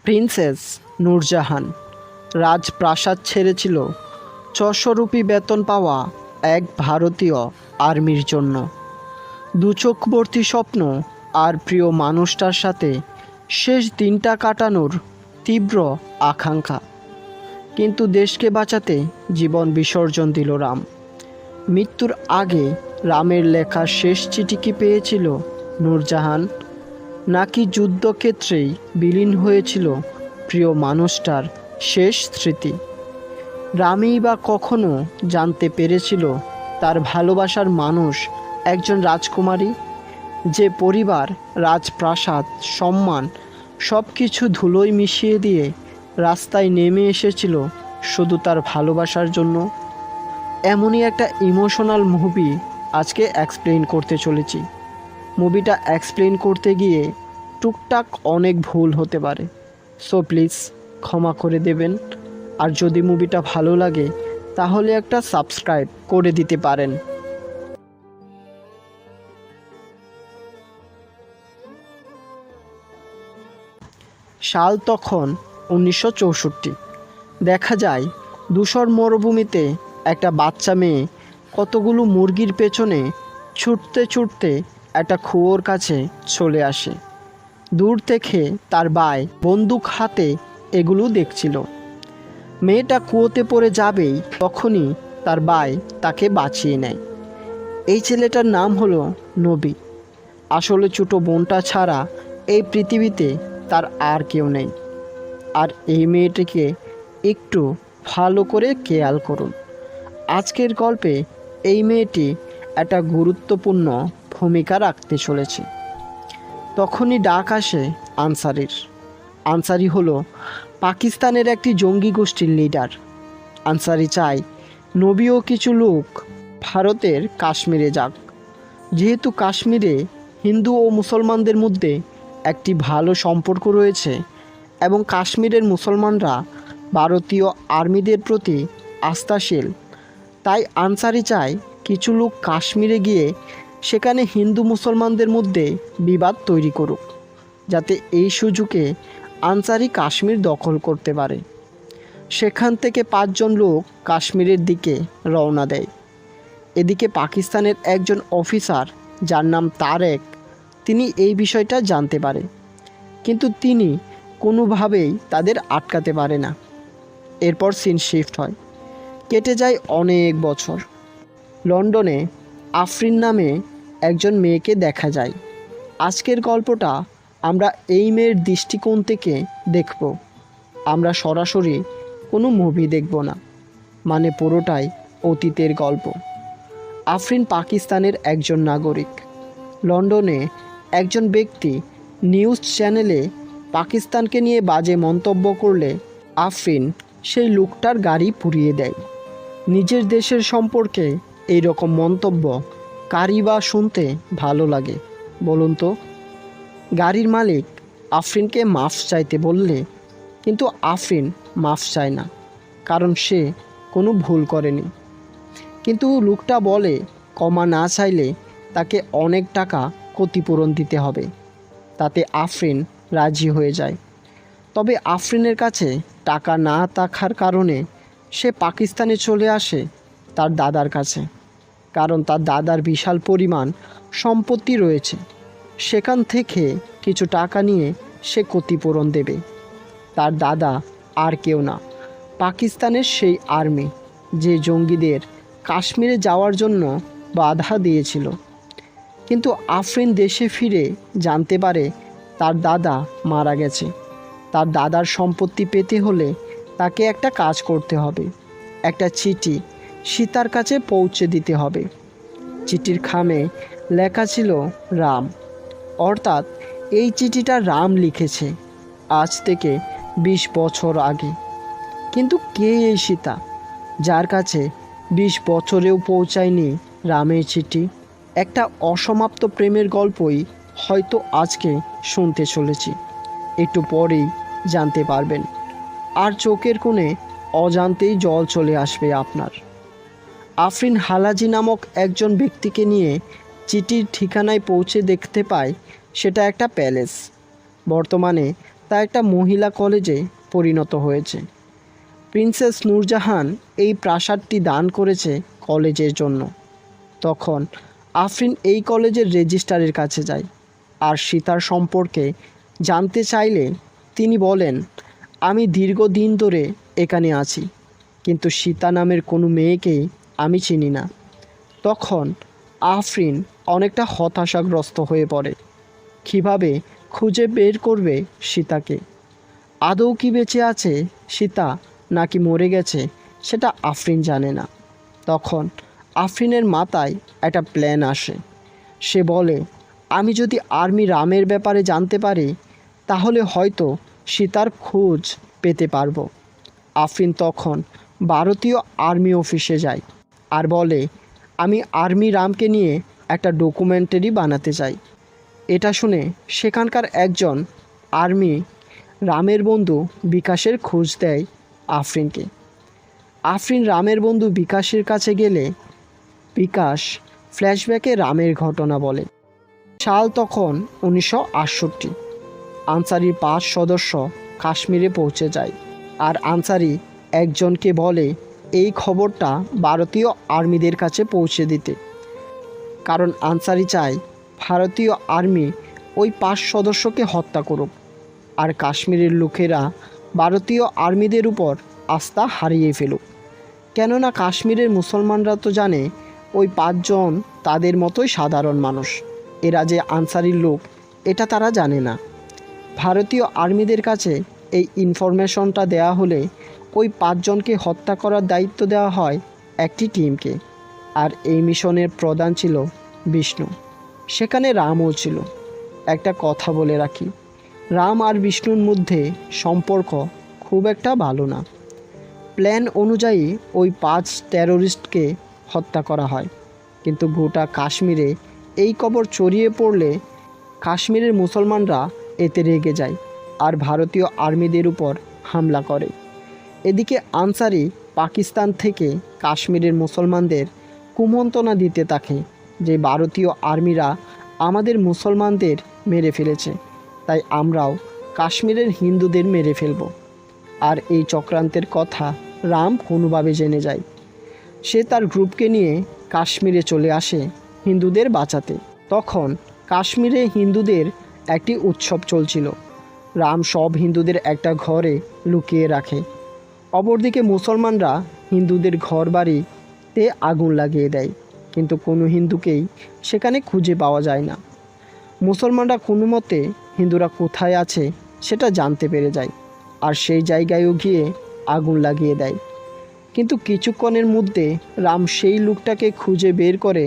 Princess Nurjahan রাজপ্রাসাদ ছেড়েছিল ৬০০ rupee বেতন পাওয়া এক ভারতীয় আর্মির জন্য। দুচোখবর্তী স্বপ্ন আর প্রিয় মানুষটার সাথে শেষ দিনটা কাটানোর তীব্র আকাঙ্ক্ষা। কিন্তু দেশকে বাঁচাতে জীবন বিসর্জন দিল রাম। মৃত্যুর আগে রামের লেখা শেষ চিঠি কি পেয়েছিল নূরজাহান, নাকি যুদ্ধক্ষেত্রেই বিলীন হয়েছিল প্রিয় মানুষটার শেষ স্মৃতি? রামই বা কখনো জানতে পেরেছিল তার ভালোবাসার মানুষ একজন রাজকুমারী, যে পরিবার, রাজপ্রাসাদ, সম্মান সব কিছু ধুলোয় মিশিয়ে দিয়ে রাস্তায় নেমে এসেছিল শুধু তার ভালোবাসার জন্য? এমনই একটা ইমোশনাল মুভি আজকে এক্সপ্লেইন করতে চলেছি। মুভিটা এক্সপ্লেইন করতে গিয়ে টুকটাক অনেক ভুল হতে পারে, সো প্লিজ ক্ষমা করে দেবেন। আর যদি মুভিটা ভালো লাগে তাহলে একটা সাবস্ক্রাইব করে দিতে পারেন। সাল তখন 1964। দেখা যায় ধূসর মরুভূমিতে একটা বাচ্চা মেয়ে কতগুলো মুরগির পেছনে ছুটতে ছুটতে একটা কুয়োর কাছে চলে আসে। দূর থেকে তার ভাই বন্দুক হাতে এগুলো দেখছিল। মেয়েটা কুয়োতে পড়ে যাবেই তখনই তার ভাই তাকে বাঁচিয়ে নেয়। এই ছেলেটার নাম হলো নবী। আসলে ছোটো বোনটা ছাড়া এই পৃথিবীতে তার আর কেউ নেই। আর এই মেয়েটিকে একটু ভালো করে খেয়াল করুন। আজকের গল্পে এই মেয়েটি একটা গুরুত্বপূর্ণ ভূমিকা রাখতে চলেছে। তখনই ডাক আসে আনসারির। আনসারি হলো পাকিস্তানের একটি জঙ্গি গোষ্ঠীর লিডার। আনসারি চায় নবী ও কিছু লোক ভারতের কাশ্মীরে যাক, যেহেতু কাশ্মীরে হিন্দু ও মুসলমানদের মধ্যে একটি ভালো সম্পর্ক রয়েছে এবং কাশ্মীরের মুসলমানরা ভারতীয় আর্মিদের প্রতি আস্থাশীল। তাই আনসারি চায় কিছু লোক কাশ্মীরে গিয়ে সেখানে হিন্দু মুসলমানদের মধ্যে বিবাদ তৈরি করুক, যাতে এই সুযোগে আনসারি কাশ্মীর দখল করতে পারে। সেখান থেকে 5 জন লোক কাশ্মীরের দিকে রওনা দেয়। এদিকে পাকিস্তানের একজন অফিসার, যার নাম তারেক, তিনি এই বিষয়টা জানতে পারে, কিন্তু তিনি কোনোভাবেই তাদের আটকাতে পারে না। এরপর সিন শিফট হয়। কেটে যায় অনেক বছর। লন্ডনে আফরিন নামে একজন মেয়েকে দেখা যায়। আজকের গল্পটা আমরা এই মেয়ের দৃষ্টিকোণ থেকে দেখব। আমরা সরাসরি কোনো মুভি দেখব না, মানে পুরোটাই অতীতের গল্প। আফরিন পাকিস্তানের একজন নাগরিক। লন্ডনে একজন ব্যক্তি নিউজ চ্যানেলে পাকিস্তানকে নিয়ে বাজে মন্তব্য করলে আফরিন সেই লোকটার গাড়ি পুড়িয়ে দেয়। নিজের দেশের সম্পর্কে এই রকম মন্তব্য কারই বা শুনতে ভালো লাগে বলুন তো? গাড়ির মালিক আফরিনকে মাফ চাইতে বললে কিন্তু আফরিন মাফ চায় না, কারণ সে কোনো ভুল করেনি। কিন্তু লোকটা বলে ক্ষমা না চাইলে তাকে অনেক টাকা ক্ষতিপূরণ দিতে হবে। তাতে আফরিন রাজি হয়ে যায়। তবে আফরিনের কাছে টাকা না থাকার কারণে সে পাকিস্তানে চলে আসে তার দাদার কাছে, কারণ তার দাদার বিশাল পরিমাণ সম্পত্তি রয়েছে। সেখান থেকে কিছু টাকা নিয়ে সে ক্ষতিপূরণ দেবে। তার দাদা আর কেউ না, পাকিস্তানের সেই আর্মি, যে জঙ্গিদের কাশ্মীরে যাওয়ার জন্য বাধা দিয়েছিল। কিন্তু আফরিন দেশে ফিরে জানতে পারে তার দাদা মারা গেছে। তার দাদার সম্পত্তি পেতে হলে তাকে একটা কাজ করতে হবে, একটা চিঠি সীতার কাছে পৌঁছে দিতে হবে। চিঠির খামে লেখা ছিল রাম, অর্থাৎ এই চিঠিটা রাম লিখেছে আজ থেকে 20 বছর আগে। কিন্তু কে এই সীতা, যার কাছে 20 বছরেও পৌঁছায়নি রামের চিঠি? একটা অসমাপ্ত প্রেমের গল্পই হয়তো আজকে শুনতে চলেছি। একটু পরেই জানতে পারবেন, আর চোখের কোণে অজান্তেই জল চলে আসবে আপনার। আফরিন হালাজি নামক একজন ব্যক্তিকে নিয়ে চিঠির ঠিকানায় পৌঁছে দেখতে পায় সেটা একটা প্যালেস। বর্তমানে তা একটা মহিলা কলেজে পরিণত হয়েছে। প্রিন্সেস নূরজাহান এই প্রাসাদটি দান করেছে কলেজের জন্য। তখন আফরিন এই কলেজের রেজিস্ট্রারের কাছে যায় আর সীতার সম্পর্কে জানতে চাইলে তিনি বলেন, আমি দীর্ঘদিন ধরে এখানে আছি, কিন্তু সীতা নামের কোনো মেয়েকেই আমি চিনি না। তখন আফরিন অনেকটা হতাশাগ্রস্ত হয়ে পড়ে। কীভাবে খুঁজে বের করবে সীতাকে? আদৌ কি বেঁচে আছে সীতা নাকি মরে গেছে সেটা আফরিন জানে না। তখন আফরিনের মাথায় একটা প্ল্যান আসে। সে বলে, আমি যদি আর্মি রামের ব্যাপারে জানতে পারি তাহলে হয়তো সীতার খোঁজ পেতে পারবো। আফরিন তখন ভারতীয় আর্মি অফিসে যায় আর বলে, আমি আর্মি রামকে নিয়ে একটা ডকুমেন্টারি বানাতে চাই। এটা শুনে সেখানকার একজন আর্মি রামের বন্ধু বিকাশের খোঁজ দেয় আফরিনকে। আফরিন রামের বন্ধু বিকাশের কাছে গেলে বিকাশ ফ্ল্যাশব্যাকে রামের ঘটনা বলে। সাল তখন 1968। আনসারির 5 সদস্য কাশ্মীরে পৌঁছে যায় আর আনসারি একজনকে বলে এই খবরটা ভারতীয় আর্মিদের কাছে পৌঁছে দিতে, কারণ আনসারি চায় ভারতীয় আর্মি ওই 5 সদস্যকে হত্যা করুক আর কাশ্মীরের লোকেরা ভারতীয় আর্মিদের উপর আস্থা হারিয়ে ফেলুক। কেননা কাশ্মীরের মুসলমানরা তো জানে ওই 5 জন তাদের মতোই সাধারণ মানুষ, এরা যে আনসারির লোক এটা তারা জানে না। ভারতীয় আর্মিদের কাছে এই ইনফরমেশনটা দেয়া হলে ওই 5 জনকে হত্যা করার দায়িত্ব দেওয়া হয় একটি টিমকে। আর এই মিশনের প্রধান ছিল বিষ্ণু, সেখানে রামও ছিল। একটা কথা বলে রাখি, রাম আর বিষ্ণুর মধ্যে সম্পর্ক খুব একটা ভালো না। প্ল্যান অনুযায়ী ওই 5 টেরোরিস্টকে হত্যা করা হয়, কিন্তু গোটা কাশ্মীরে এই খবর ছড়িয়ে পড়লে কাশ্মীরের মুসলমানরা এতে রেগে যায় আর ভারতীয় আর্মিদের উপর হামলা করে। এদিকে আনসারি পাকিস্তান থেকে কাশ্মীরের মুসলমানদের কুমন্ত্রণা দিতে থাকে যে ভারতীয় আর্মিরা আমাদের মুসলমানদের মেরে ফেলেছে, তাই আমরাও কাশ্মীরের হিন্দুদের মেরে ফেলব। আর এই চক্রান্তের কথা রাম কোনোভাবে জেনে যায়। সে তার গ্রুপকে নিয়ে কাশ্মীরে চলে আসে হিন্দুদের বাঁচাতে। তখন কাশ্মীরে হিন্দুদের একটি উৎসব চলছিল। রাম সব হিন্দুদের একটা ঘরে লুকিয়ে রাখে। অপরদিকে মুসলমানরা হিন্দুদের ঘর বাড়িতে আগুন লাগিয়ে দেয়, কিন্তু কোনো হিন্দুকেই সেখানে খুঁজে পাওয়া যায় না। মুসলমানরা কোনো মতে হিন্দুরা কোথায় আছে সেটা জানতে পেরে যায় আর সেই জায়গায়ও গিয়ে আগুন লাগিয়ে দেয়। কিন্তু কিছুক্ষণের মধ্যে রাম সেই লোকটাকে খুঁজে বের করে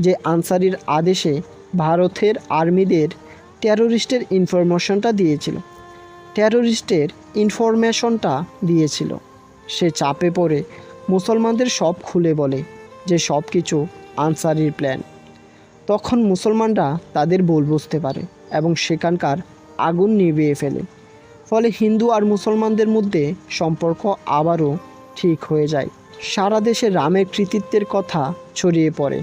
যে আনসারির আদেশে ভারতের আর্মিদের টেরোরিস্টের ইনফরমেশনটা দিয়েছিল। সে চাপে পড়ে মুসলমানদের সব খুলে বলে যে সব কিছু আনসারির প্ল্যান। তখন মুসলমানরা তাদের ভুল বুঝতে পারে এবং সেখানকার আগুন নিভিয়ে ফেলে। ফলে হিন্দু আর মুসলমানদের মধ্যে সম্পর্ক আবারও ঠিক হয়ে যায়। সারা দেশে রামের কৃতিত্বের কথা ছড়িয়ে পড়ে,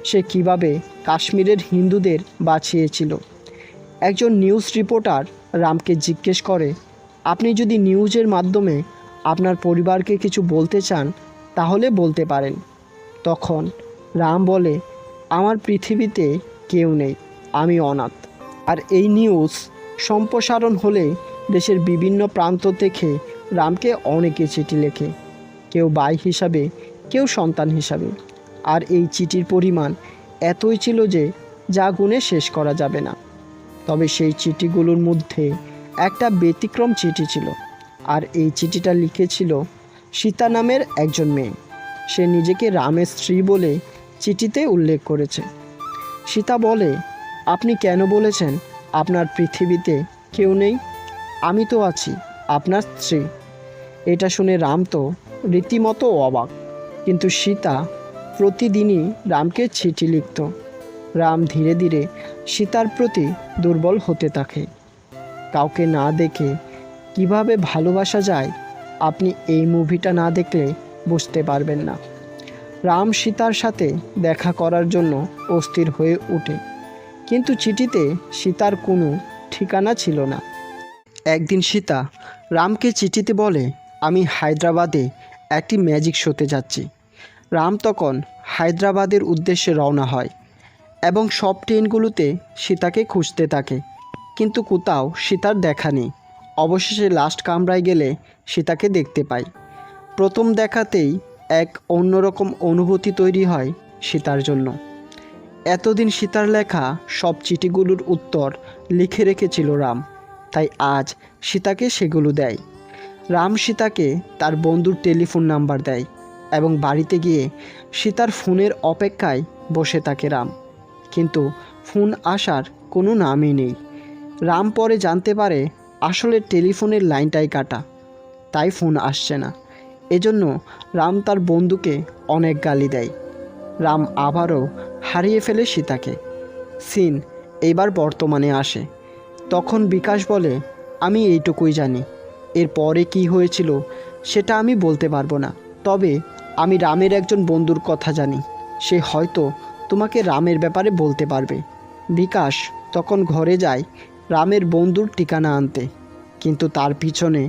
সে কিভাবে কাশ্মীরের হিন্দুদের বাঁচিয়েছিল। একজন নিউজ রিপোর্টার রামকে জিজ্ঞেস করে, আপনি যদি নিউজের মাধ্যমে আপনার পরিবারকে কিছু বলতে চান তাহলে বলতে পারেন। তখন রাম বলে, আমার পৃথিবীতে কেউ নেই, আমি অনাথ। আর এই নিউজ সম্প্রসারণ হলে দেশের বিভিন্ন প্রান্ত থেকে রামকে অনেকে চিঠি লেখে, কেউ ভাই হিসাবে, কেউ সন্তান হিসাবে। আর এই চিঠির পরিমাণ এতই ছিল যে যা গুণে শেষ করা যাবে না। তবে সেই চিঠিগুলোর মধ্যে একটা ব্যতিক্রম চিঠি ছিল, আর এই চিঠিটা লিখেছিল সীতা নামের একজন মেয়ে। সে নিজেকে রামের স্ত্রী বলে চিঠিতে উল্লেখ করেছে। সীতা বলে, আপনি কেন বলেছেন আপনার পৃথিবীতে কেউ নেই? আমি তো আছি, আপনার স্ত্রী। এটা শুনে রাম তো রীতিমতো অবাক, কিন্তু সীতা প্রতিদিনই রামকে চিঠি লিখত। রাম ধীরে ধীরে সীতার প্রতি দুর্বল হতে থাকে। কাউকে না দেখে কিভাবে ভালোবাসা যায় আপনি এই মুভিটা না দেখলে বুঝতে পারবেন না। রাম সীতার সাথে দেখা করার জন্য অস্থির হয়ে ওঠে, কিন্তু চিঠিতে সীতার কোনো ঠিকানা ছিল না। একদিন সীতা রামকে চিঠিতে বলে, আমি হায়দ্রাবাদে একটি ম্যাজিক শোতে যাচ্ছি। রাম তখন হায়দ্রাবাদের উদ্দেশ্যে রওনা হয় এবং সব ট্রেনগুলোতে সীতাকে খুঁজতে থাকে, কিন্তু কোথাও সীতার দেখা নেই। অবশেষে লাস্ট কামরায় গেলে সীতাকে দেখতে পায়। প্রথম দেখাতেই এক অন্যরকম অনুভূতি তৈরি হয় সীতার জন্য। এতদিন সীতার লেখা সব চিঠিগুলোর উত্তর লিখে রেখেছিল রাম, তাই আজ সীতাকে সেগুলো দেয়। রাম সীতাকে তার বন্ধুর টেলিফোন নাম্বার দেয় এবং বাড়িতে গিয়ে সীতার ফোনের অপেক্ষায় বসে থাকে রাম, কিন্তু ফোন আসার কোনো নামই নেই। রাম পরে জানতে পারে আসলে টেলিফোনের লাইনটাই কাটা, তাই ফোন আসছে না। এজন্য রাম তার বন্ধুকে অনেক গালি দেয়। রাম আবারও হারিয়ে ফেলে সীতাকে। সিন এইবার বর্তমানে আসে। তখন বিকাশ বলে, আমি এইটুকুই জানি, এর পরে কী হয়েছিল সেটা আমি বলতে পারবো না, তবে আমি রামের একজন বন্ধুর কথা জানি, সে হয়তো তোমাকে রামের ব্যাপারে বলতে পারবে। বিকাশ তখন ঘরে যায় রামের বন্ধুর ঠিকানা আনতে, কিন্তু তার পিছনে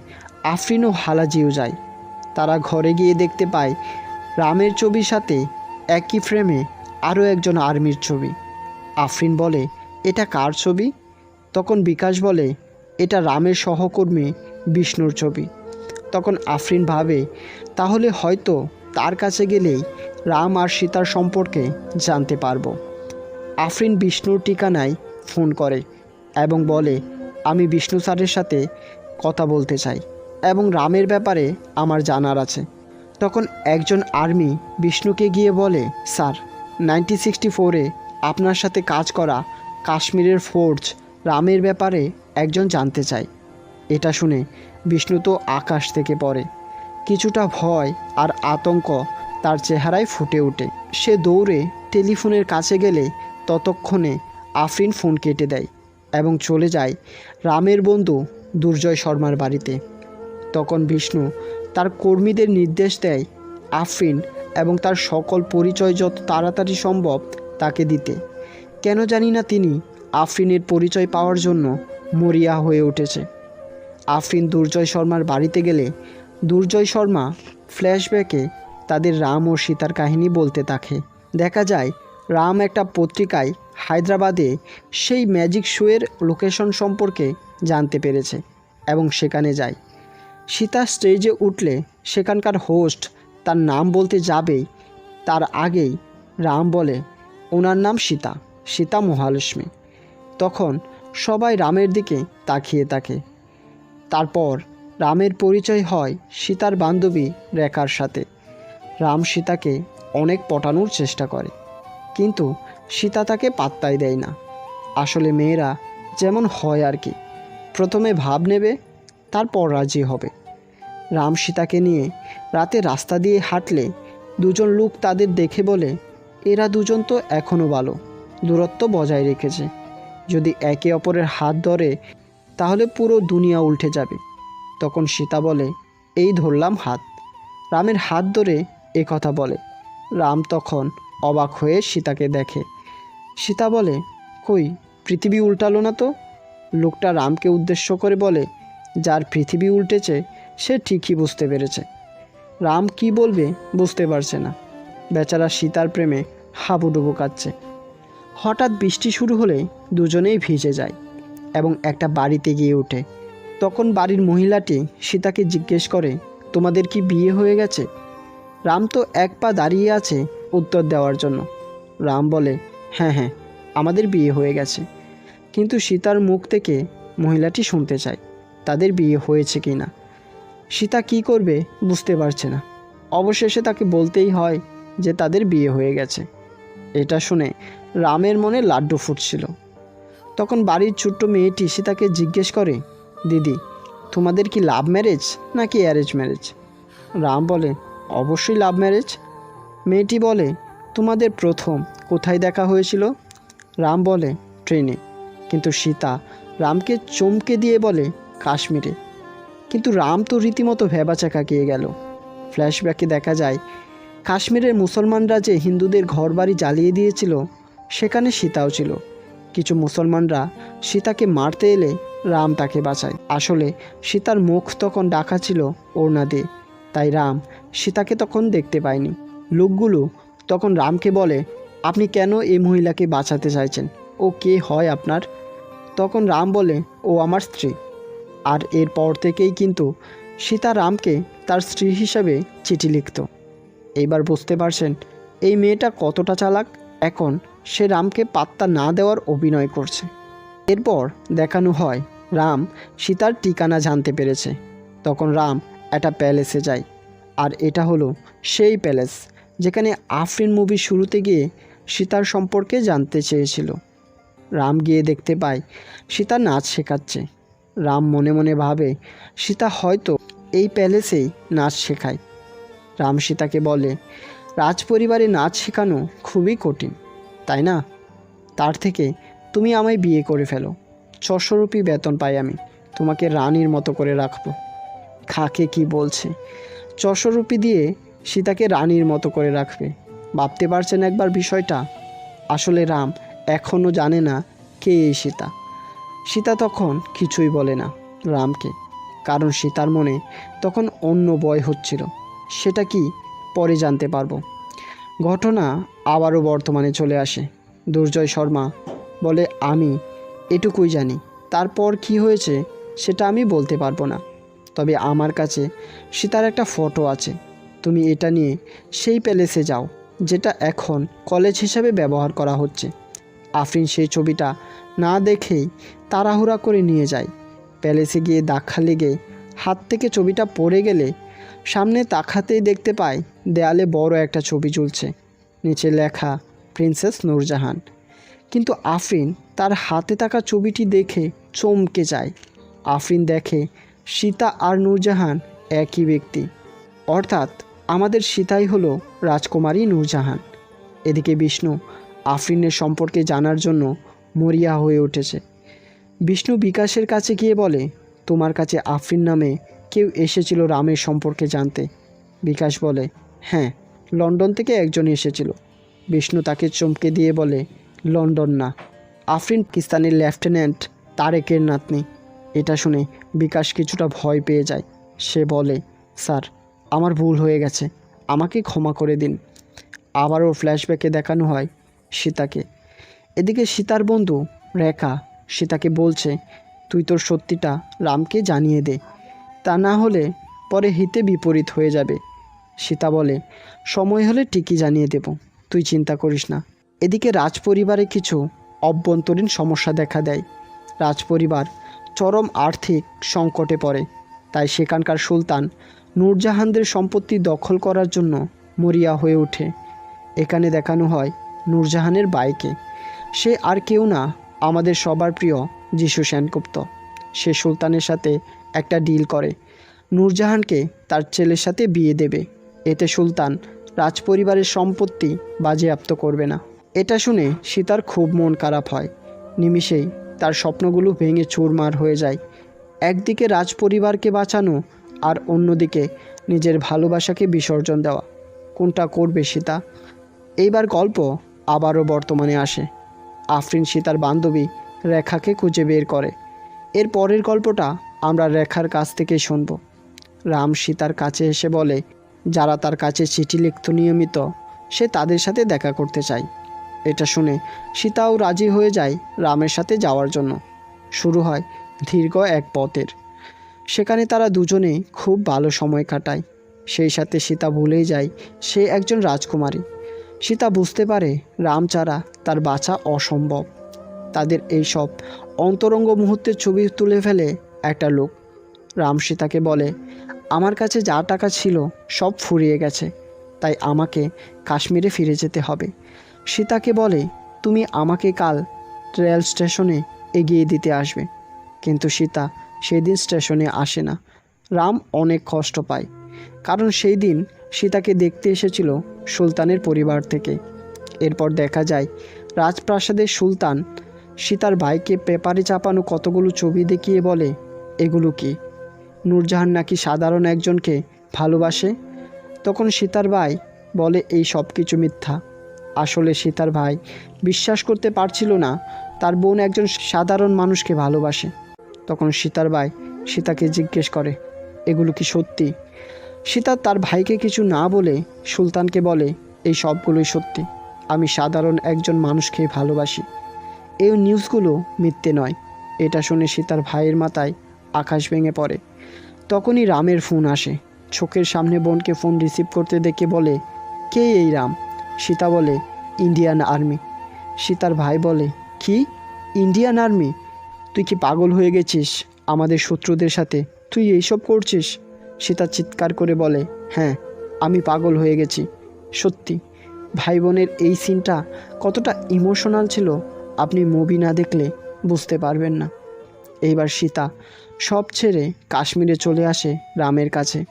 আফরিন ও হালাজিও যায়। তারা ঘরে গিয়ে দেখতে পায় রামের ছবির সাথে একই ফ্রেমে আরও একজন আর্মির ছবি। আফরিন বলে, এটা কার ছবি? তখন বিকাশ বলে, এটা রামের সহকর্মী বিষ্ণুর ছবি। তখন আফরিন ভাবে তাহলে হয়তো তার কাছে গেলেই রাম আর সীতার সম্পর্কে জানতে পারবো। আফরিন বিষ্ণুর ঠিকানায় ফোন করে এবং বলে, আমি বিষ্ণু স্যারের সাথে কথা বলতে চাই এবং রামের ব্যাপারে আমার জানার আছে। তখন একজন আর্মি বিষ্ণুকে গিয়ে বলে, স্যার 1964-এ আপনার সাথে কাজ করা কাশ্মীরের ফোর্স রামের ব্যাপারে একজন জানতে চায়। এটা শুনে বিষ্ণু তো আকাশ থেকে পড়ে। কিছুটা ভয় আর আতঙ্ক তার চেহারায় ফুটে ওঠে। সে দৌড়ে টেলিফোনের কাছে গেলে ততক্ষণে আফরিন ফোন কেটে দেয় এবং চলে যায় রামের বন্ধু দুর্জয় শর্মার বাড়িতে। তখন বিষ্ণু তার কর্মীদের নির্দেশ দেয় আফরিন এবং তার সকল পরিচয় যত তাড়াতাড়ি সম্ভব তাকে দিতে। কেন জানি না তিনি আফরিনের পরিচয় পাওয়ার জন্য মরিয়া হয়ে উঠেছে। আফরিন দুর্জয় শর্মার বাড়িতে গেলে দুর্জয় শর্মা ফ্ল্যাশব্যাকে তাদের রাম ও সীতার কাহিনী বলতে থাকে। দেখা যায় রাম একটা পত্রিকায় হায়দ্রাবাদে সেই ম্যাজিক শোয়ের লোকেশন সম্পর্কে জানতে পেরেছে এবং সেখানে যায়। সীতা স্টেজে উঠলে সেখানকার হোস্ট তার নাম বলতে যাবেই তার আগেই রাম বলে, ওনার নাম সীতা, সীতা মহালক্ষ্মী। তখন সবাই রামের দিকে তাকিয়ে থাকে। তারপর রামের পরিচয় হয় সীতার বান্ধবী রেখার সাথে। রাম সীতাকে অনেক পটানোর চেষ্টা করে, কিন্তু সীতা তাকে পাত্তাই দেয় না। আসলে মেয়েরা যেমন হয় আর কি, প্রথমে ভাব নেবে, তারপর রাজি হবে। রাম সীতাকে নিয়ে রাতে রাস্তা দিয়ে হাঁটলে দুজন লোক তাদের দেখে বলে, এরা দুজন তো এখনও ভালো দূরত্ব বজায় রেখেছে, যদি একে অপরের হাত ধরে তাহলে পুরো দুনিয়া উল্টে যাবে। তখন সীতা বলে, এই ধরলাম হাত। রামের হাত ধরে এ কথা বলে। রাম তখন অবাক হয়ে সীতাকে দেখে। সীতা বলে, কই পৃথিবী উল্টালো না তো? লোকটা রামকে উদ্দেশ্য করে বলে, যার পৃথিবী উল্টেছে সে ঠিকই বুঝতে পেরেছে। রাম কি বলবে বুঝতে পারছে না। বেচারা সীতার প্রেমে হাবুডুবু কাচ্ছে। হঠাৎ বৃষ্টি শুরু হলে দুজনেই ভিজে যায় এবং একটা বাড়িতে গিয়ে ওঠে। তখন বাড়ির মহিলাটি সীতাকে জিজ্ঞেস করে, তোমাদের কি বিয়ে হয়ে গেছে? রাম তো এক পা দাঁড়িয়ে আছে উত্তর দেওয়ার জন্য। রাম বলে, হ্যাঁ হ্যাঁ, আমাদের বিয়ে হয়ে গেছে। কিন্তু সীতার মুখ থেকে মহিলাটি শুনতে চায় তাদের বিয়ে হয়েছে কি না। সীতা কী করবে বুঝতে পারছে না। অবশেষে তাকে বলতেই হয় যে তাদের বিয়ে হয়ে গেছে। এটা শুনে রামের মনে লাড্ডু ফুটছিল। তখন বাড়ির ছোট্ট মেয়েটি সীতাকে জিজ্ঞেস করে, দিদি তোমাদের কি লাভ ম্যারেজ নাকি অ্যারেঞ্জ ম্যারেজ? রাম বলে, অবশ্যই লাভ ম্যারেজ। মেয়েটি বলে, তোমাদের প্রথম কোথায় দেখা হয়েছিল? রাম বলে, ট্রেনে। কিন্তু সীতা রামকে চমকে দিয়ে বলে, কাশ্মীরে। কিন্তু রাম তো রীতিমতো ভ্যাবাচাকা খেয়ে গেল। ফ্ল্যাশব্যাকে দেখা যায় কাশ্মীরের মুসলমানরা যে হিন্দুদের ঘরবাড়ি জ্বালিয়ে দিয়েছিল সেখানে সীতাও ছিল। কিছু মুসলমানরা সীতাকে মারতে এলে রাম তাকে বাঁচায়। আসলে সীতার মুখ তখন ঢাকা ছিল ওড়না দিয়ে, তাই রাম সীতাকে তখন দেখতে পায়নি। লোকগুলো তখন রামকে বলে, আপনি কেন এই মহিলাকে বাঁচাতে চাইছেন? ও কে হয় আপনার? তখন রাম বলে, ও আমার স্ত্রী। আর এরপর থেকেই কিন্তু সীতা রামকে তার স্ত্রী হিসাবে চিঠি লিখত। এইবার বুঝতে পারছেন এই মেয়েটা কতটা চালাক। এখন সে রামকে পাত্তা না দেওয়ার অভিনয় করছে। এরপর দেখানো হয় রাম সীতার ঠিকানা জানতে পেরেছে। তখন রাম একটা প্যালেসে যায়, আর এটা হলো সেই প্যালেস যেখানে আফরিন মুভির শুরুতে গিয়ে সীতার সম্পর্কে জানতে চেয়েছিল। রাম গিয়ে দেখতে পায় সীতা নাচ শেখাচ্ছে। রাম মনে মনে ভাবে সীতা হয়তো এই প্যালেসেই নাচ শেখায়। রাম সীতাকে বলে, রাজপরিবারে নাচ শেখানো খুবই কঠিন, তাই না? তার থেকে তুমি আমায় বিয়ে করে ফেলো। 600 রুপি বেতন পাই আমি, তোমাকে রানীর মতো করে রাখবো। খাকে কি বলছে? 600 রুপি দিয়ে সীতাকে রানীর মতো করে রাখবে। ভাবতে পারছেন একবার বিষয়টা? আসলে রাম এখনও জানে না কে এই সীতা। সীতা তখন কিছুই বলে না রামকে, কারণ সীতার মনে তখন অন্য ভয় হচ্ছিল। সেটা কি পরে জানতে পারবো। ঘটনা আবারও বর্তমানে চলে আসে। দুর্জয় শর্মা বলে, আমি এটুকুই জানি, তারপর কি হয়েছে সেটা আমি বলতে পারবো না। তবে আমার কাছে সীতার একটা ফটো আছে। তুমি এটা নিয়ে সেই প্যালেসে যাও যেটা এখন কলেজ হিসাবে ব্যবহার করা হচ্ছে। আফরিন সেই ছবিটা না দেখেই তাড়াহুড়া করে নিয়ে যায়। প্যালেসে গিয়ে ধাক্কা লেগে হাত থেকে ছবিটা পড়ে গেলে সামনে তাকাতেই দেখতে পায় দেয়ালে বড় একটা ছবি ঝুলছে, নিচে লেখা প্রিন্সেস নূরজাহান। কিন্তু আফরিন তার হাতে থাকা ছবিটি দেখে চমকে যায়। আফরিন দেখে সীতা আর নূরজাহান একই ব্যক্তি, অর্থাৎ আমাদের সীতাই হলো রাজকুমারী নূরজাহান। এদিকে বিষ্ণু আফরিনের সম্পর্কে জানার জন্য মরিয়া হয়ে উঠেছে। বিষ্ণু বিকাশের কাছে গিয়ে বলে, তোমার কাছে আফরিন নামে কেউ এসেছিল রামের সম্পর্কে জানতে। বিকাশ বলে, হ্যাঁ, লন্ডন থেকে একজন এসেছিল। বিষ্ণু তাকে চমকে দিয়ে বলে, লন্ডন না, আফরিন পাকিস্তানের লেফটেন্যান্ট তারেকের নাতনি। এটা শুনে বিকাশ কিছুটা ভয় পেয়ে যায়। সে বলে, স্যার, আমার ভুল হয়ে গেছে, আমাকে ক্ষমা করে দিন। আবারও ফ্ল্যাশব্যাকে দেখানো হয় সীতাকে। এদিকে সীতার বন্ধু রেখা সীতাকে বলছে, তুই তোর সত্যিটা রামকে জানিয়ে দে, তা না হলে পরে হিতে বিপরীত হয়ে যাবে। সীতা বলে, সময় হলে ঠিকই জানিয়ে দেব, তুই চিন্তা করিস না। এদিকে রাজপরিবারে কিছু অভ্যন্তরীণ সমস্যা দেখা দেয়। রাজপরিবার চরম আর্থিক সংকটে পড়ে, তাই সেখানকার সুলতান নূরজাহানদের সম্পত্তি দখল করার জন্য মরিয়া হয়ে ওঠে। এখানে দেখানো হয় নূরজাহানের বাইকে। সে আর কেউ না, আমাদের সবার প্রিয় যিশু সেনগুপ্ত। সে সুলতানের সাথে একটা ডিল করে, নূরজাহানকে তার ছেলের সাথে বিয়ে দেবে। এতে সুলতান রাজপরিবারের সম্পত্তি বাজেয়াপ্ত করবে না। এটা শুনে সীতার খুব মন খারাপ হয়। নিমিষেই তার স্বপ্নগুলো ভেঙে চুরমার হয়ে যায়। একদিকে রাজপরিবারকে বাঁচানো, আর অন্যদিকে নিজের ভালোবাসাকে বিসর্জন দেওয়া। কোনটা করবে সীতা? এইবার গল্প আবারও বর্তমানে আসে। আফরিন সীতার বান্ধবী রেখাকে খুঁজে বের করে। এর পরের গল্পটা আমরা রেখার কাছ থেকেই শুনব। রাম সীতার কাছে এসে বলে, যারা তার কাছে চিঠি লিখত নিয়মিত, সে তাদের সাথে দেখা করতে চায়। এটা শুনে সীতাও রাজি হয়ে যায় রামের সাথে যাওয়ার জন্য। শুরু হয় দীর্ঘ এক পথের। সেখানে তারা দুজনে খুব ভালো সময় কাটায়। সেই সাথে সীতা ভুলেই যায় সে একজন রাজকুমারী। সীতা বুঝতে পারে রাম ছাড়া তার বাঁচা অসম্ভব। তাদের এই সব অন্তরঙ্গ মুহূর্তের ছবি তুলে ফেলে একটা লোক। রাম সীতাকে বলে, আমার কাছে যা টাকা ছিল সব ফুরিয়ে গেছে, তাই আমাকে কাশ্মীরে ফিরে যেতে হবে। সীতাকে বলে, তুমি আমাকে কাল রেল স্টেশনে এগিয়ে দিতে আসবে। কিন্তু সীতা সেই দিন স্টেশনে আসে না। রাম অনেক কষ্ট পায়, কারণ সেই দিন সীতাকে দেখতে এসেছিল সুলতানের পরিবার থেকে। এরপর দেখা যায় রাজপ্রাসাদের সুলতান সীতার ভাইকে পেপারে চাপানো কতগুলো ছবি দেখিয়ে বলে, এগুলো কি? নূরজাহান নাকি সাধারণ একজনকে ভালোবাসে? তখন সীতার ভাই বলে, এই সব কিছু মিথ্যা। আসলে সীতার ভাই বিশ্বাস করতে পারছিল না তার বোন একজন সাধারণ মানুষকে ভালোবাসে। তখন সীতার ভাই সীতাকে জিজ্ঞেস করে, এগুলো কি সত্যি? সীতা তার ভাইকে কিছু না বলে সুলতানকে বলে, এই সবগুলোই সত্যি। আমি সাধারণ একজন মানুষকে ভালোবাসি। এই নিউজগুলো মিথ্যে নয়। এটা শুনে সীতার ভাইয়ের মাথায় আকাশ ভেঙে পড়ে। তখনই রামের ফোন আসে। চোখের সামনে বোনকে ফোন রিসিভ করতে দেখে বলে, কে এই রাম? সীতা বলে, ইন্ডিয়ান আর্মি। সীতার ভাই বলে, কি ইন্ডিয়ান আর্মি? তুই কি পাগল হয়ে গেছিস? আমাদের শত্রুদের সাথে তুই এইসব করছিস? সীতা চিৎকার করে বলে, হ্যাঁ, আমি পাগল হয়ে গেছি। সত্যি ভাই বোনের এই সিনটা কতটা ইমোশনাল ছিল আপনি মুভি না দেখলে বুঝতে পারবেন না। এইবার সীতা সব ছেড়ে কাশ্মীরে চলে আসে রামের কাছে।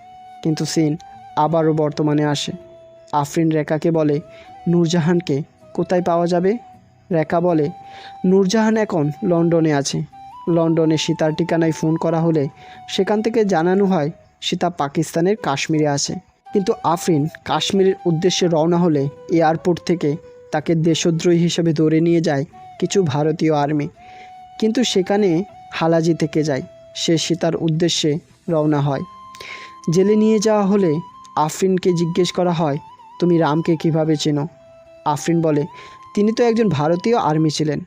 কিন্তু সিন আবারও বর্তমানে আসে। আফরিন রেখাকে বলে, নূরজাহানকে কোথায় পাওয়া যাবে? রেখা বলে, নূরজাহান এখন লন্ডনে আছে। লন্ডনে সীতার ঠিকানায় ফোন করা হলে সেখান থেকে জানানো হয় সীতা পাকিস্তানের কাশ্মীরে আছে। কিন্তু আফরিন কাশ্মীরের উদ্দেশ্যে রওনা হলে এয়ারপোর্ট থেকে তাকে দেশদ্রোহী হিসেবে ধরে নিয়ে যায় কিছু ভারতীয় আর্মি। কিন্তু সেখানে হালাজি থেকে যায়। সে সীতার উদ্দেশ্যে রওনা হয়। জেলে নিয়ে যাওয়া হলে আফরিনকে জিজ্ঞেস করা হয়, তুমি রামকে কিভাবে চেনো? আফরিন বলে, তিনি তো একজন ভারতীয় আর্মি ছিলেন।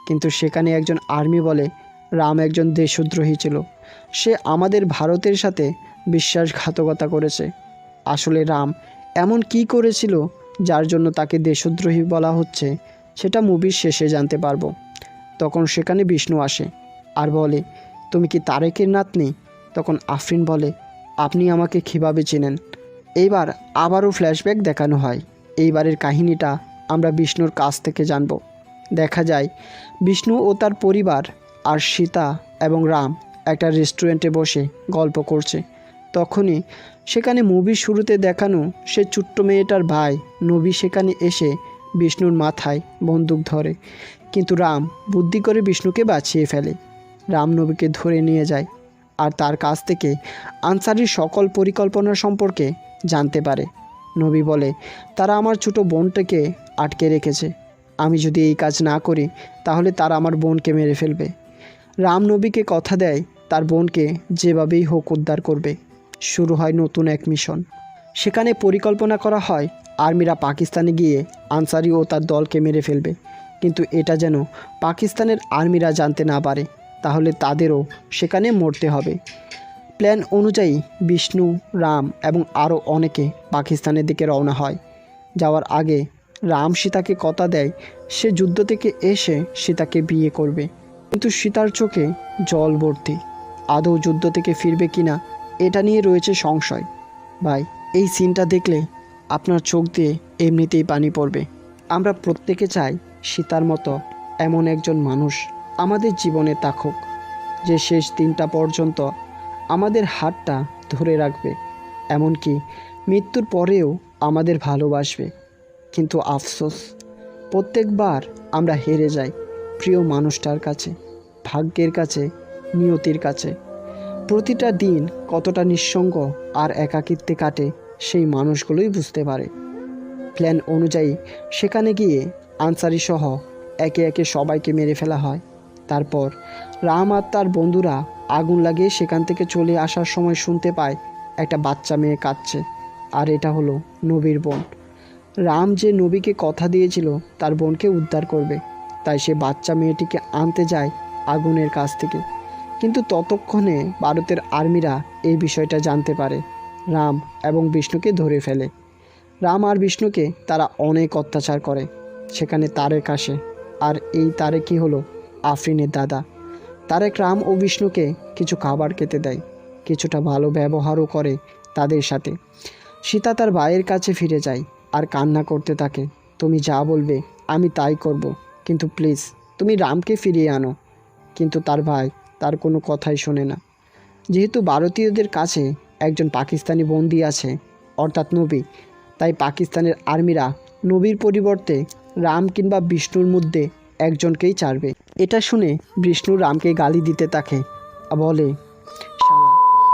কিন্তু সেখানে একজন আর্মি বলে, রাম একজন দেশদ্রোহী ছিল। সে আমাদের ভারতের সাথে বিশ্বাসঘাতকতা করেছে। আসলে রাম এমন কি করেছিল যার জন্য তাকে দেশদ্রোহী বলা হচ্ছে, সেটা মুভির শেষে জানতে পারবো। তখন সেখানে বিষ্ণু আসে আর বলে, তুমি কি তারেকের নাতনি? তখন আফরিন বলে, আপনি আমাকে কীভাবে চেনেন? এইবার আবারও ফ্ল্যাশব্যাক দেখানো হয়। এইবারের কাহিনীটা আমরা বিষ্ণুর কাছ থেকে জানব। দেখা যায় বিষ্ণু ও তার পরিবার আর সীতা এবং রাম একটা রেস্টুরেন্টে বসে গল্প করছে। তখনই সেখানে মুভির শুরুতে দেখানো সে ছোট্ট মেয়েটার ভাই নবী সেখানে এসে বিষ্ণুর মাথায় বন্দুক ধরে। কিন্তু রাম বুদ্ধি করে বিষ্ণুকে বাঁচিয়ে ফেলে। রাম নবীকে ধরে নিয়ে যায় আর তার কাছ থেকে আনসারির সকল পরিকল্পনা সম্পর্কে জানতে পারে। নবী বলে, তারা আমার ছোট বোনটাকে আটকে রেখেছে। আমি যদি এই কাজ না করি তাহলে তারা আমার বোনকে মেরে ফেলবে। রাম নবীকে কথা দেয় তার বোনকে যেভাবেই হোক উদ্ধার করবে। শুরু হয় নতুন এক মিশন। সেখানে পরিকল্পনা করা হয় আর্মিরা পাকিস্তানে গিয়ে আনসারি ও তার দলকে মেরে ফেলবে। কিন্তু এটা যেন পাকিস্তানের আর্মিরা জানতে না পারে, তাহলে তাদেরও সেখানে মরতে হবে। প্ল্যান অনুযায়ী বিষ্ণু, রাম এবং আরও অনেকে পাকিস্তানের দিকে রওনা হয়। যাওয়ার আগে রাম সীতাকে কথা দেয় সে যুদ্ধ থেকে এসে সীতাকে বিয়ে করবে। কিন্তু সীতার চোখে জল ভর্তি। আদৌ যুদ্ধ থেকে ফিরবে কিনা এটা নিয়ে রয়েছে সংশয়। ভাই, এই সিনটা দেখলে আপনার চোখ দিয়ে এমনিতেই পানি পড়বে। আমরা প্রত্যেকে চাই সীতার মতো এমন একজন মানুষ আমাদের জীবনে থাকুক, যে শেষ দিনটা পর্যন্ত আমাদের হাতটা ধরে রাখবে, এমনকি মৃত্যুর পরেও আমাদের ভালোবাসবে। কিন্তু আফসোস, প্রত্যেকবার আমরা হেরে যাই প্রিয় মানুষটার কাছে, ভাগ্যের কাছে, নিয়তির কাছে। প্রতিটা দিন কতটা নিঃসঙ্গ আর একাকিত্বে কাটে সেই মানুষগুলোই বুঝতে পারে। প্ল্যান অনুযায়ী সেখানে গিয়ে আনসারি সহ একে একে সবাইকে মেরে ফেলা হয়। তারপর রাম আর তার বন্ধুরা আগুন লাগিয়ে সেখান থেকে চলে আসার সময় শুনতে পায় একটা বাচ্চা মেয়ে কাঁদছে। আর এটা হলো নবীর বোন। রাম যে নবীকে কথা দিয়েছিল তার বোনকে উদ্ধার করবে, তাই সে বাচ্চা মেয়েটিকে আনতে যায় আগুনের কাছ থেকে। কিন্তু ততক্ষণে ভারতের আর্মিরা এই বিষয়টা জানতে পারে। রাম এবং বিষ্ণুকে ধরে ফেলে। রাম আর বিষ্ণুকে তারা অনেক অত্যাচার করে। সেখানে তারেক আসে, আর এই তারেকই হলো আফরিনের দাদা। তারেক রাম ও বিষ্ণুকে কিছু খাবার খেতে দেয়, কিছুটা ভালো ব্যবহারও করে তাদের সাথে। সীতা তার ভাইয়ের কাছে ফিরে যায় আর কান্না করতে থাকে, তুমি যা বলবে আমি তাই করব, কিন্তু প্লিজ তুমি রামকে ফিরিয়ে আনো। কিন্তু তার ভাই তার কোনো কথাই শোনে না। যেহেতু ভারতীয়দের কাছে একজন পাকিস্তানি বন্দী আছে, অর্থাৎ নবী, তাই পাকিস্তানের আর্মিরা নবীর পরিবর্তে রাম কিংবা বিষ্ণুর মধ্যে একজনকেই ছাড়বে। এটা শুনে বিষ্ণু রামকে গালি দিতে থাকে, বলে, শালা,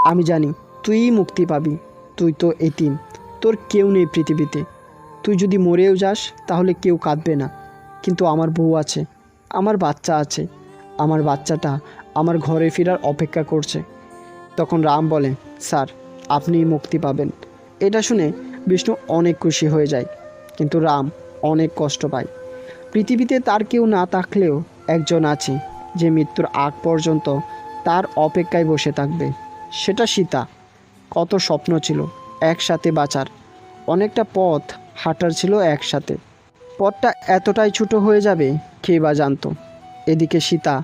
আমি জানি তুইই মুক্তি পাবি, তুই তো এতিম, তোর কেউ নেই পৃথিবীতে। তুই যদি মরেও যাস তাহলে কেউ কাঁদবে না, কিন্তু আমার বউ আছে, আমার বাচ্চা আছে। আমার বাচ্চাটা আমার ঘরে ফেরার অপেক্ষা করছে। তখন রাম বলে, স্যার, আপনিই মুক্তি পাবেন। এটা শুনে বিষ্ণু অনেক খুশি হয়ে যায়, কিন্তু রাম অনেক কষ্ট পায়। পৃথিবীতে তার কেউ না থাকলেও একজন আছে যে মৃত্যুর আগ পর্যন্ত তার অপেক্ষায় বসে থাকবে। সেটা সীতা। কত স্বপ্ন ছিল একসাথে বাঁচার, অনেকটা পথ হাঁটার ছিল একসাথে। পথটা এতটাই ছোট হয়ে যাবে কে বা জানতো। এদিকে সীতা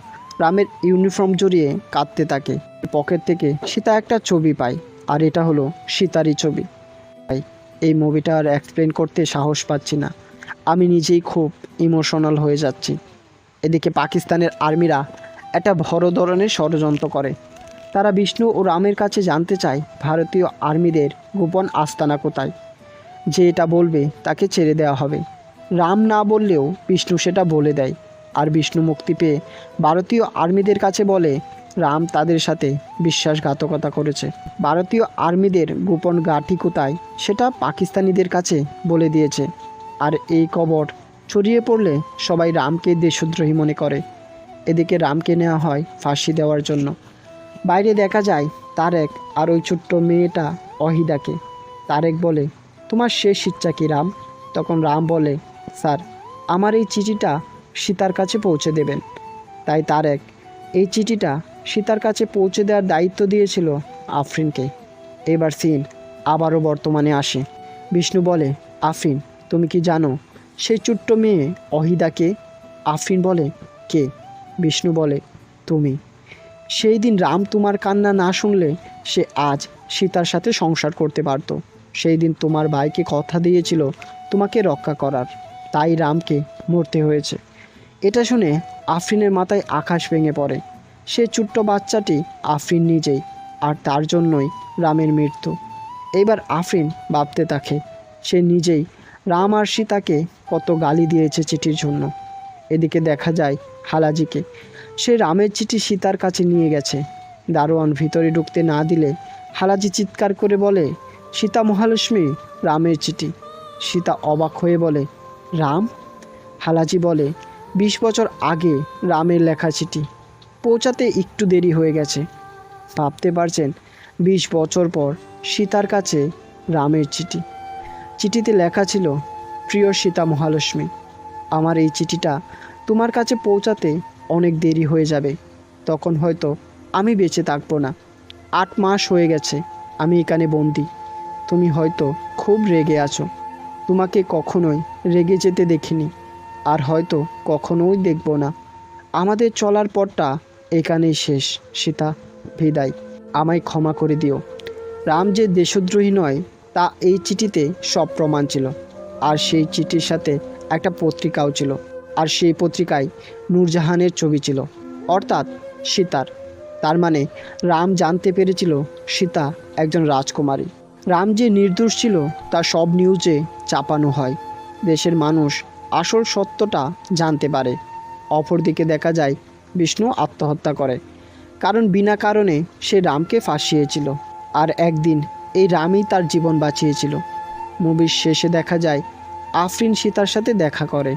রামের ইউনিফর্ম জড়িয়ে কাঁদতে থাকে। পকেট থেকে সীতা একটা ছবি পায়, আর এটা হলো সীতারই ছবি। তাই এই মুভিটা আর এক্সপ্লেন করতে সাহস পাচ্ছি না, আমি নিজেই খুব ইমোশনাল হয়ে যাচ্ছি। এদিকে পাকিস্তানের আর্মিরা একটা বড় ধরনের ষড়যন্ত্র করে। তারা বিষ্ণু ও রামের কাছে জানতে চায় ভারতীয় আর্মিদের গোপন আস্তানা কোথায়। যে এটা বলবে তাকে ছেড়ে দেওয়া হবে। রাম না বললেও বিষ্ণু সেটা বলে দেয়, আর বিষ্ণু মুক্তি পেয়ে ভারতীয় আর্মিদের কাছে বলে রাম তাদের সাথে বিশ্বাসঘাতকতা করেছে। ভারতীয় আর্মিদের গোপন ঘাঁটি কোথায় সেটা পাকিস্তানিদের কাছে বলে দিয়েছে। আর এই খবর ছড়িয়ে পড়লে সবাই রামকে দেশদ্রোহী মনে করে। এদিকে রামকে নেওয়া হয় ফাঁসি দেওয়ার জন্য। বাইরে দেখা যায় তারেক আর ওই ছোট্ট মেয়েটা অহিদাকে। তারেক বলে, তোমার শেষ ইচ্ছা কি রাম? তখন রাম বলে, স্যার, আমার এই চিঠিটা সীতার কাছে পৌঁছে দেবেন। তাই তারেক এই চিঠিটা সীতার কাছে পৌঁছে দেওয়ার দায়িত্ব দিয়েছিল আফরিনকে। এবার সিন আবারও বর্তমানে আসে। বিষ্ণু বলে, আফরিন, তুমি কি জানো সেই ছোট্ট মেয়ে অহিদাকে? আফরিন বলে, কে? বিষ্ণু বলে, তুমি। সেই দিন রাম তোমার কান্না না শুনলে সে আজ সীতার সাথে সংসার করতে পারত। সেই দিন তোমার ভাইকে কথা দিয়েছিল তোমাকে রক্ষা করার, তাই রামকে মরতে হয়েছে। এটা শুনে আফরিনের মাথায় আকাশ ভেঙে পড়ে। সে ছোট্ট বাচ্চাটি আফরিন নিজেই, আর তার জন্যই রামের মৃত্যু। এইবার আফরিন ভাবতে থাকে সে নিজেই রাম আর সীতাকে কত গালি দিয়েছে চিঠির জন্য। এদিকে দেখা যায় হালাজিকে। সে রামের চিঠি সীতার কাছে নিয়ে গেছে। দারোয়ান ভিতরে ঢুকতে না দিলে হালাজি চিৎকার করে বলে, সীতা মহালক্ষ্মী, রামের চিঠি। সীতা অবাক হয়ে বলে, রাম? হালাজি বলে, 20 বছর আগে রামের লেখা চিঠি, পৌঁছাতে একটু দেরি হয়ে গেছে। ভাবতে পারছেন 20 বছর পর সীতার কাছে রামের চিঠি। চিঠিতে লেখা ছিল, প্রিয় সীতা মহালক্ষ্মী, আমার এই চিঠিটা তোমার কাছে পৌঁছাতে অনেক দেরি হয়ে যাবে। তখন হয়তো আমি বেঁচে থাকবো না। 8 মাস হয়ে গেছে আমি এখানে বন্দি। তুমি হয়তো খুব রেগে আছো। তোমাকে কখনোই রেগে যেতে দেখিনি, আর হয়তো কখনোই দেখব না। আমাদের চলার পথটা এখানেই শেষ। সীতা, বিদায়, আমায় ক্ষমা করে দিও। রাম যে দেশদ্রোহী নয় তা এই চিঠিতে সব প্রমাণ ছিল। আর সেই চিঠির সাথে একটা পত্রিকাও ছিল, আর সেই পত্রিকায় নূরজাহানের ছবি ছিল, অর্থাৎ সীতার। তার মানে রাম জানতে পেরেছিল সীতা একজন রাজকুমারী। রাম যে নির্দোষ ছিল তা সব নিউজে চাপানো হয়। দেশের মানুষ আসল সত্যটা জানতে পারে। অপরদিকে দেখা যায় বিষ্ণু আত্মহত্যা করে, কারণ বিনা কারণে সে রামকে ফাঁসিয়েছিল। আর একদিন এই রামই তার জীবন বাঁচিয়েছিল। মুভির শেষে দেখা যায় আফরিন সীতার সাথে দেখা করে,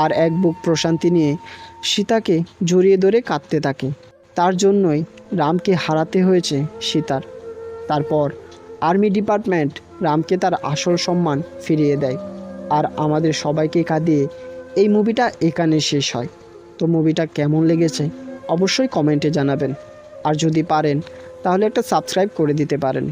আর এক বুক প্রশান্তি নিয়ে সীতাকে জড়িয়ে ধরে কাঁদতে থাকে। তার জন্যই রামকে হারাতে হয়েছে সীতার। তারপর আর্মি ডিপার্টমেন্ট রামকে তার আসল সম্মান ফিরিয়ে দেয়, আর আমাদের সবাইকে কাঁদিয়ে এই মুভিটা এখানে শেষ হয়। তো মুভিটা কেমন লেগেছে অবশ্যই কমেন্টে জানাবেন, আর যদি পারেন তাহলে একটা সাবস্ক্রাইব করে দিতে পারেন।